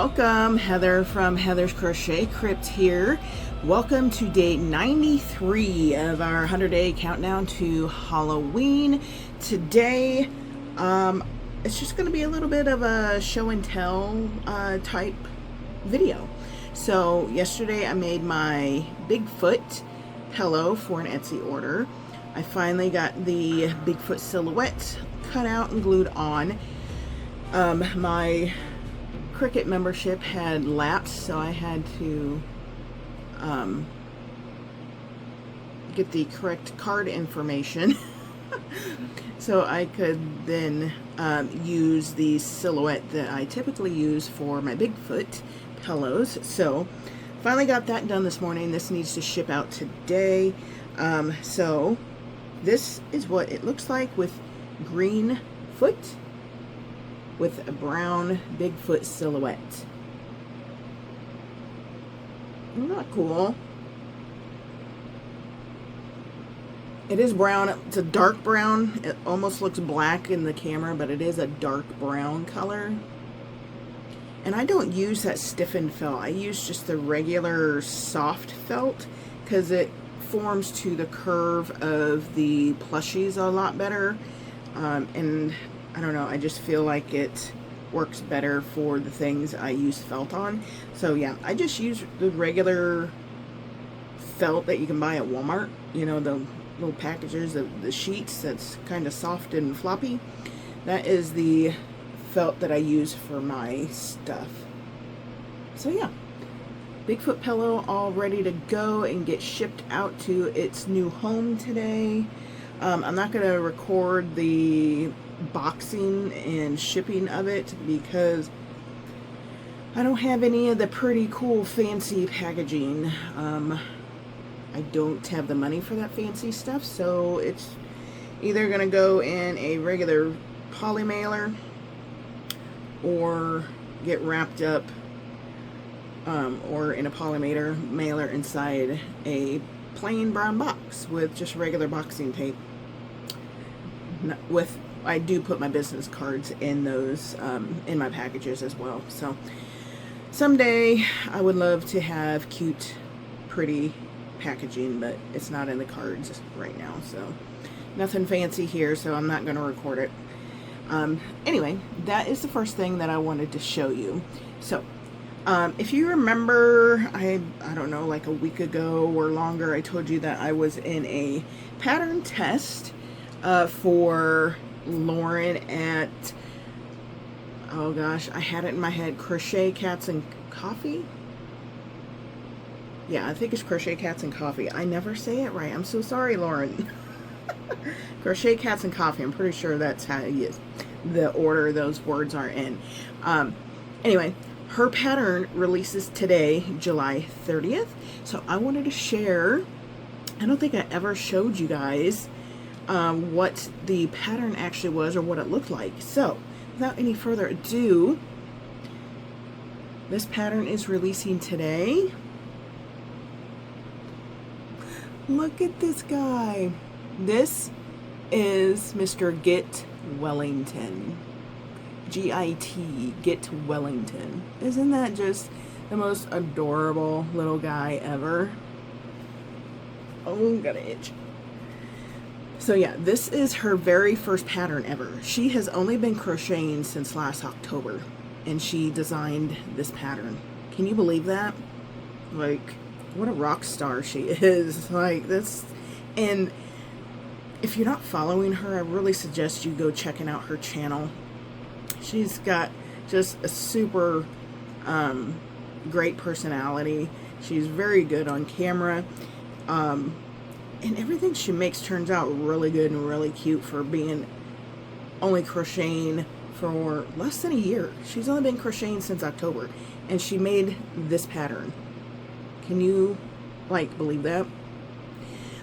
Welcome, Heather from Heather's Crochet Crypt here. Welcome to day 93 of our 100-day countdown to Halloween. Today, it's just going to be a little bit of a show and tell type video. So yesterday I made my Bigfoot pillow for an Etsy order. I finally got the Bigfoot silhouette cut out and glued on. My Cricut membership had lapsed, so I had to get the correct card information so I could then use the silhouette that I typically use for my Bigfoot pillows. So finally got that done this morning. This needs to ship out today. So this is what it looks like with green foot with a brown Bigfoot silhouette. Isn't that cool? It is brown. It's a dark brown. It almost looks black in the camera, but it is a dark brown color. And I don't use that stiffened felt. I use just the regular soft felt because it forms to the curve of the plushies a lot better. And I don't know, I just feel like it works better for the things I use felt on. So yeah, I just use the regular felt that you can buy at Walmart. You know, the little packages of the sheets that's kind of soft and floppy. That is the felt that I use for my stuff. So yeah, Bigfoot pillow all ready to go and get shipped out to its new home today. I'm not going to record the boxing and shipping of it because I don't have any of the pretty cool fancy packaging. I don't have the money for that fancy stuff, so it's either going to go in a regular poly mailer or get wrapped up or in a poly mailer inside a plain brown box with just regular boxing tape. I do put my business cards in those in my packages as well. So someday I would love to have cute, pretty packaging, but it's not in the cards right now. So nothing fancy here, so I'm not going to record it. Anyway, that is the first thing that I wanted to show you. So if you remember, I don't know, like a week ago or longer, I told you that I was in a pattern test for Lauren at, oh gosh, I had it in my head, Crochet Cats and Coffee. Yeah, I think it's Crochet Cats and Coffee. I never say it right. I'm so sorry, Lauren. Crochet Cats and Coffee. I'm pretty sure that's how the order those words are in. Anyway, her pattern releases today, July 30th. So I wanted to share, I don't think I ever showed you guys what the pattern actually was or what it looked like. So without any further ado, this pattern is releasing today. Look at this guy. This is Mr. Git Wellington. G-I-T, Git Wellington. Isn't that just the most adorable little guy ever? Oh, got an itch. So yeah, this is her very first pattern ever. She has only been crocheting since last October, and she designed this pattern. Can you believe that? Like, what a rock star she is. Like, this. And if you're not following her, I really suggest you go checking out her channel. She's got just a super great personality. She's very good on camera. And everything she makes turns out really good and really cute for being only crocheting for less than a year. She's only been crocheting since October, and she made this pattern. Can you, like, believe that?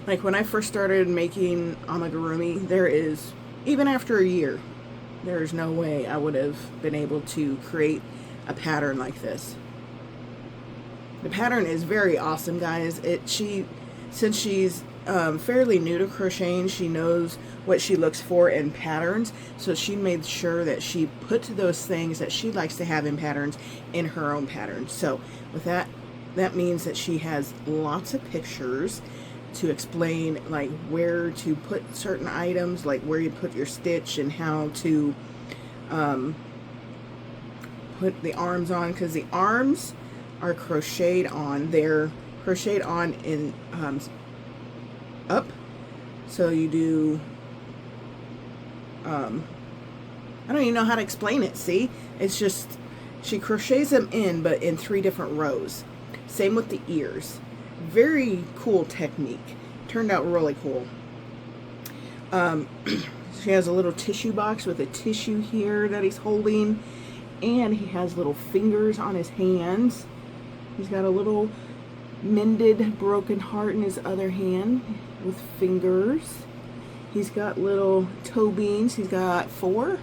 Like, when I first started making amigurumi, there is, even after a year, there's no way I would have been able to create a pattern like this. The pattern is very awesome, guys. Since she's fairly new to crocheting. She knows what she looks for in patterns, so she made sure that she put those things that she likes to have in patterns in her own patterns. So with that, that means that she has lots of pictures to explain like where to put certain items, like where you put your stitch and how to put the arms on, because the arms are crocheted on. They're crocheted on in up, so you do I don't even know how to explain it. See, it's just she crochets them in, but in 3 different rows. Same with the ears. Very cool technique. Turned out really cool. She has a little tissue box with a tissue here that he's holding, and he has little fingers on his hands. He's got a little mended broken heart in his other hand with fingers. He's got little toe beans. He's got 4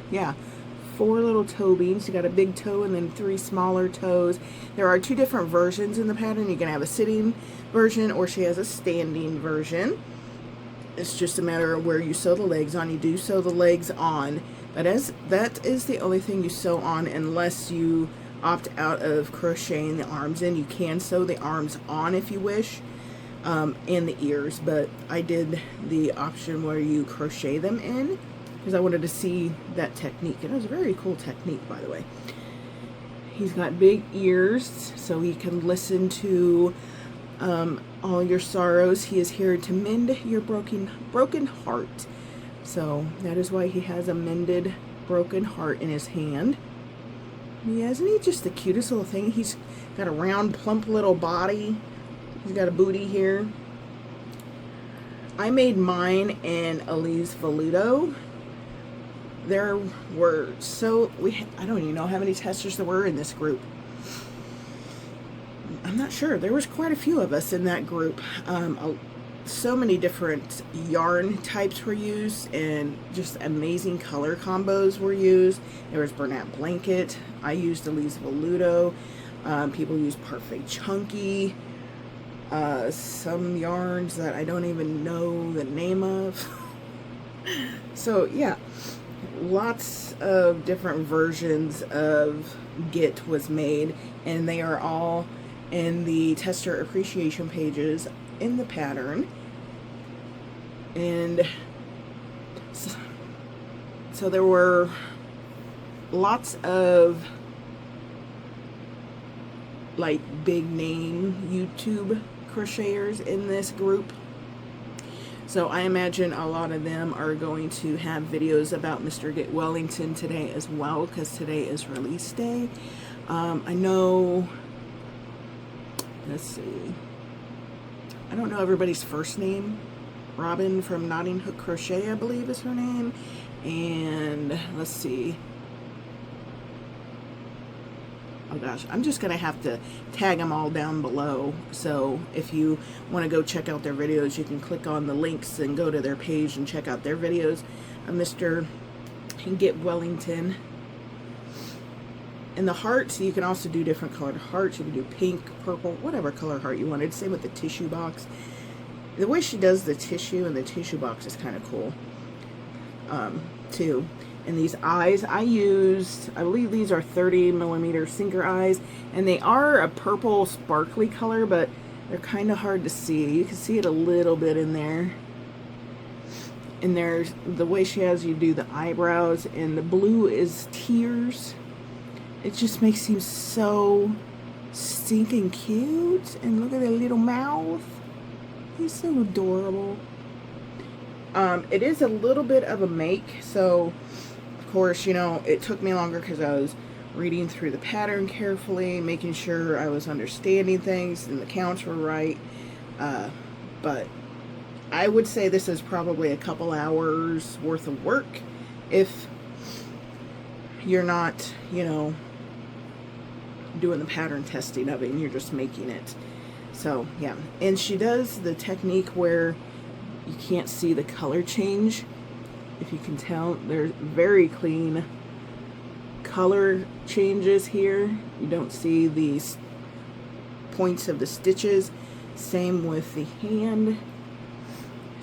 little toe beans. He's got a big toe and then 3 smaller toes. There are 2 different versions in the pattern. You can have a sitting version, or she has a standing version. It's just a matter of where you sew the legs on. You do sew the legs on, but that is the only thing you sew on unless you opt out of crocheting the arms in. You can sew the arms on if you wish, and the ears, but I did the option where you crochet them in because I wanted to see that technique, and it was a very cool technique, by the way. He's got big ears so he can listen to all your sorrows. He is here to mend your broken heart. So that is why he has a mended broken heart in his hand. Yeah, isn't he just the cutest little thing? He's got a round, plump little body. He's got a booty here. I made mine in Elise Veludo. There were I don't even know how many testers there were in this group. I'm not sure. There was quite a few of us in that group. So many different yarn types were used, and just amazing color combos were used. There was Bernat Blanket. I used Elise Veludo. People used Perfect Chunky. Some yarns that I don't even know the name of. So yeah, lots of different versions of Git was made, and they are all in the tester appreciation pages in the pattern. And so there were lots of like big name YouTube crocheters in this group. So I imagine a lot of them are going to have videos about Mr. Git Wellington today as well, because today is release day. I know, let's see, I don't know everybody's first name. Robin from Knotting Hook Crochet, I believe is her name. And let's see. Oh gosh, I'm just going to have to tag them all down below. So if you want to go check out their videos, you can click on the links and go to their page and check out their videos. Mr. Git Wellington. And the hearts, you can also do different colored hearts. You can do pink, purple, whatever color heart you wanted. Same with the tissue box. The way she does the tissue and the tissue box is kind of cool, too. And these eyes, I believe these are 30mm sinker eyes, and they are a purple sparkly color, but they're kind of hard to see. You can see it a little bit in there. And there's the way she has you do the eyebrows, and the blue is tears. It just makes him so stinking cute. And look at that little mouth. He's so adorable. It is a little bit of a make, so of course, you know, it took me longer because I was reading through the pattern carefully, making sure I was understanding things and the counts were right. But I would say this is probably a couple hours worth of work if you're not, you know, doing the pattern testing of it and you're just making it. So yeah, and she does the technique where you can't see the color change. If you can tell, there's very clean color changes here. You don't see these points of the stitches. Same with the hand.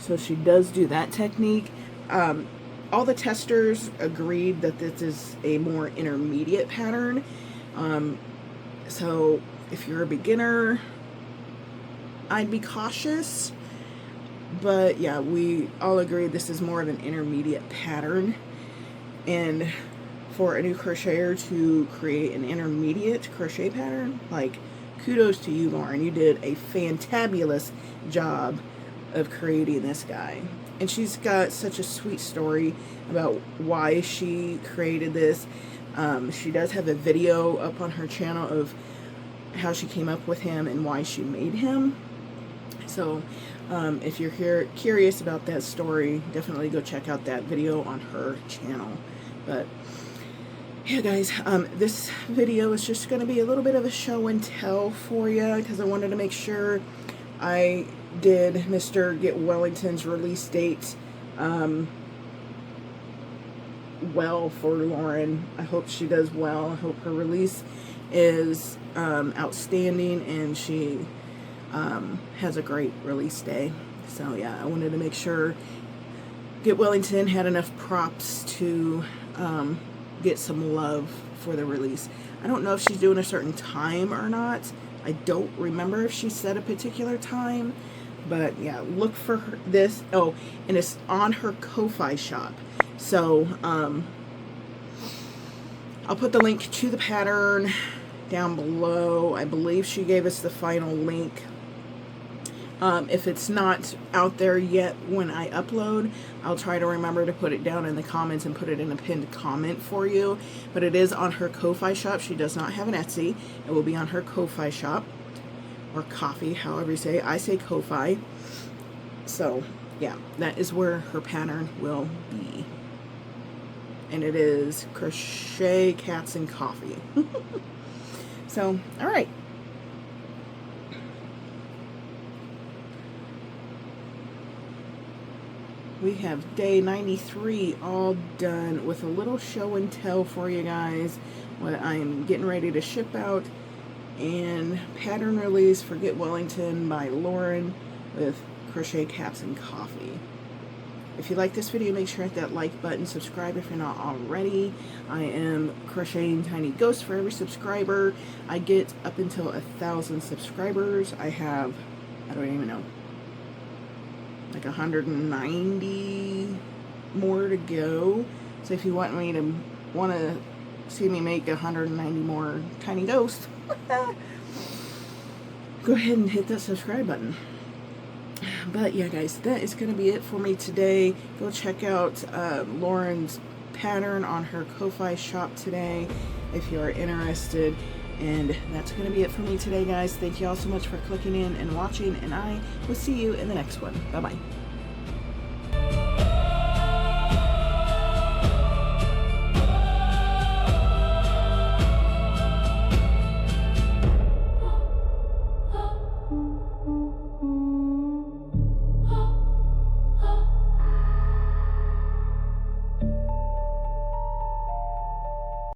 So she does do that technique. All the testers agreed that this is a more intermediate pattern. So if you're a beginner, I'd be cautious. But yeah, we all agree this is more of an intermediate pattern. And for a new crocheter to create an intermediate crochet pattern, like, kudos to you, Lauren. You did a fantabulous job of creating this guy. And she's got such a sweet story about why she created this. She does have a video up on her channel of how she came up with him and why she made him. So if you're curious about that story, definitely go check out that video on her channel. But yeah, guys, this video is just going to be a little bit of a show and tell for you, because I wanted to make sure I did Mr. Git Wellington's release date well for Lauren. I hope she does well. I hope her release is outstanding, and she has a great release day. So yeah, I wanted to make sure Git Wellington had enough props to get some love for the release. I don't know if she's doing a certain time or not. I don't remember if she said a particular time, but yeah, look for this. Oh, and it's on her Ko-Fi shop. So I'll put the link to the pattern down below. I believe she gave us the final link. If it's not out there yet when I upload, I'll try to remember to put it down in the comments and put it in a pinned comment for you. But it is on her Ko-Fi shop. She does not have an Etsy. It will be on her Ko-Fi shop, or Coffee, however you say. I say Ko-Fi. So yeah, that is where her pattern will be. And it is Crochet, Cats, and Coffee. So, all right. We have day 93 all done with a little show and tell for you guys. What I'm getting ready to ship out, and pattern release for Git Wellington by Lauren with Crochet, Cats, and Coffee. If you like this video, make sure to hit that like button, subscribe if you're not already. I am crocheting tiny ghosts for every subscriber. I get up until 1,000 subscribers. I have, I don't even know, like 190 more to go. So if you want to see me make 190 more tiny ghosts, go ahead and hit that subscribe button. But yeah, guys, that is going to be it for me today. Go check out Lauren's pattern on her Ko-Fi shop today if you are interested. And that's going to be it for me today, guys. Thank you all so much for clicking in and watching, and I will see you in the next one. Bye-bye.